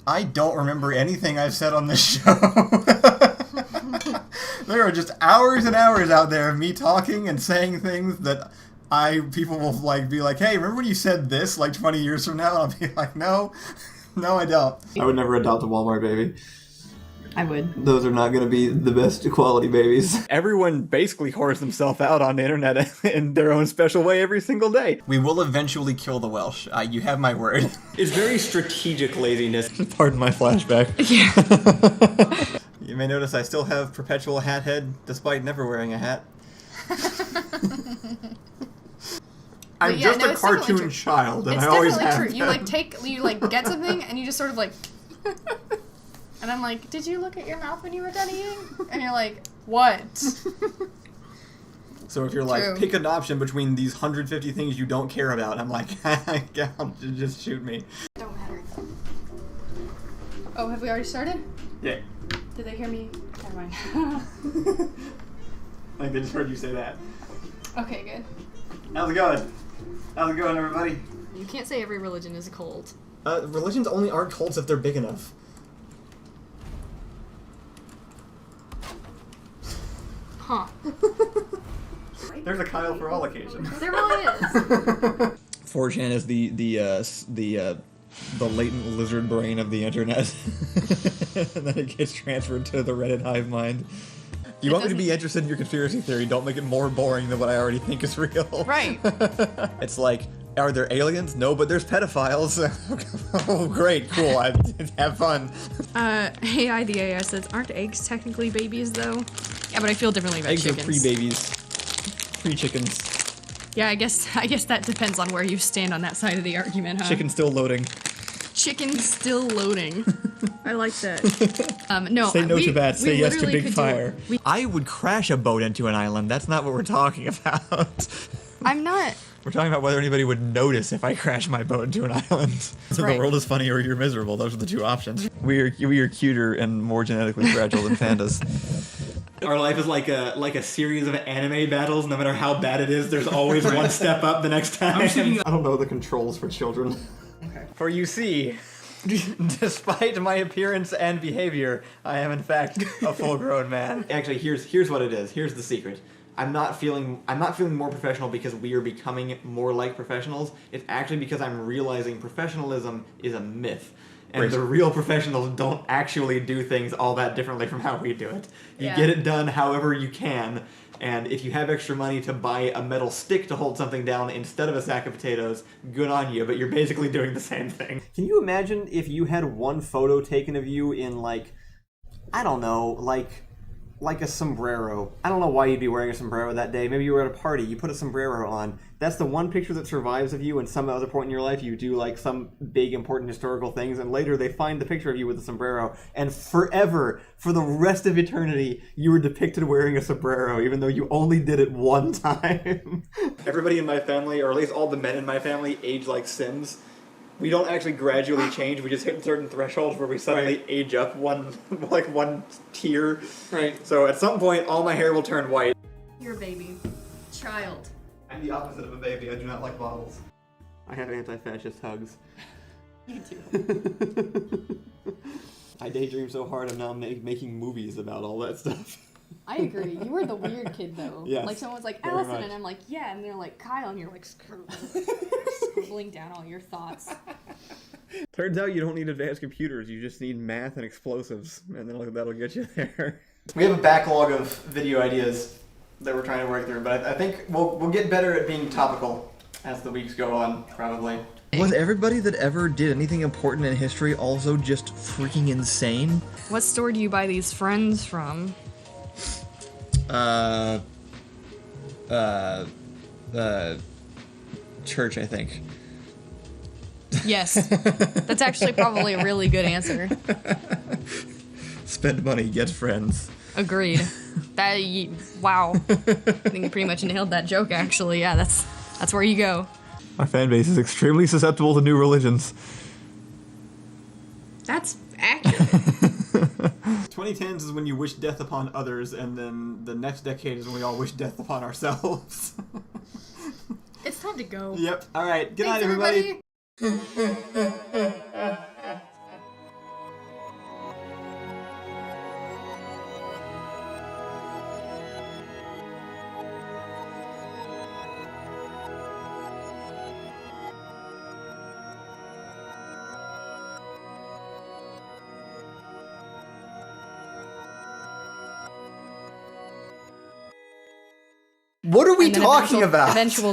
I don't remember anything I've said on this show. There are just hours and hours out there of me talking and saying things that people will like be like, hey, remember when you said this like 20 years from now? And I'll be like, no, I don't. I would never adopt a Walmart baby. I would. Those are not going to be the best quality babies. Everyone basically whores themselves out on the internet in their own special way every single day. We will eventually kill the Welsh. You have my word. It's very strategic laziness. Pardon my flashback. Yeah. You may notice I still have perpetual hat head despite never wearing a hat. I'm just a cartoon child, and I always have. It's definitely true. You get something, and you just sort of like... And I'm like, did you look at your mouth when you were done eating? And you're like, what? So if you're like, True. Pick an option between these 150 things you don't care about, I'm like, just shoot me. Don't matter. Oh, have we already started? Yeah. Did they hear me? Never mind. I think they just heard you say that. Okay, good. How's it going? How's it going, everybody? You can't say every religion is a cult. Religions only aren't cults if they're big enough. Huh. There's a Kyle for all occasions. There really is. 4chan is the latent lizard brain of the internet. And then it gets transferred to the Reddit hive mind. You want me to be interested in your conspiracy theory, don't make it more boring than what I already think is real. Right. It's like, are there aliens? No, but there's pedophiles. Oh, great, cool, have fun. AI the AI says, aren't eggs technically babies, though? Yeah, but I feel differently about chickens. Eggs are pre-babies. Pre-chickens. Yeah, I guess that depends on where you stand on that side of the argument, huh? Chicken still loading. Chicken still loading. I like that. No. Say no to that. Say yes to big fire. I I would crash a boat into an island. That's not what we're talking about. I'm not. We're talking about whether anybody would notice if I crash my boat into an island. So Right. the world is funny or you're miserable. Those are the two options. We are cuter and more genetically fragile than pandas. Our life is like a series of anime battles. No matter how bad it is, there's always one step up the next time. I don't know the controls for children. Okay. For you see, despite my appearance and behavior, I am in fact a full-grown man. Actually, here's what it is. Here's the secret. I'm not feeling more professional because we are becoming more like professionals. It's actually because I'm realizing professionalism is a myth. And the real professionals don't actually do things all that differently from how we do it. You get it done however you can, and if you have extra money to buy a metal stick to hold something down instead of a sack of potatoes, good on you, but you're basically doing the same thing. Can you imagine if you had one photo taken of you in, like, I don't know, like a sombrero. I don't know why you'd be wearing a sombrero that day. Maybe you were at a party, you put a sombrero on. That's the one picture that survives of you, and some other point in your life you do like some big important historical things, and later they find the picture of you with a sombrero, and forever, for the rest of eternity, you were depicted wearing a sombrero, even though you only did it one time. Everybody in my family, or at least all the men in my family, age like Sims. We don't actually gradually change, we just hit certain thresholds where we suddenly age up one tier. Right. So at some point, all my hair will turn white. You're a baby. Child. I'm the opposite of a baby, I do not like bottles. I have anti-fascist hugs. You do. I daydream so hard I'm now making movies about all that stuff. I agree. You were the weird kid, though. Yes, like, someone's like, very Allison, much. and I'm like, yeah, and they're like, Kyle, and you're like, scribbling down all your thoughts. Turns out you don't need advanced computers, you just need math and explosives, and then that'll get you there. We have a backlog of video ideas that we're trying to work through, but I think we'll get better at being topical as the weeks go on, probably. Was everybody that ever did anything important in history also just freaking insane? What store do you buy these friends from? Church, I think. Yes. That's actually probably a really good answer. Spend money, get friends. Agreed. Wow. I think you pretty much nailed that joke, actually. Yeah, that's where you go. My fan base is extremely susceptible to new religions. That's accurate. 2010s is when you wish death upon others, and then the next decade is when we all wish death upon ourselves. It's time to go. Yep. All right. Good night, Thanks, everybody. everybody. What are we and then talking about? Eventual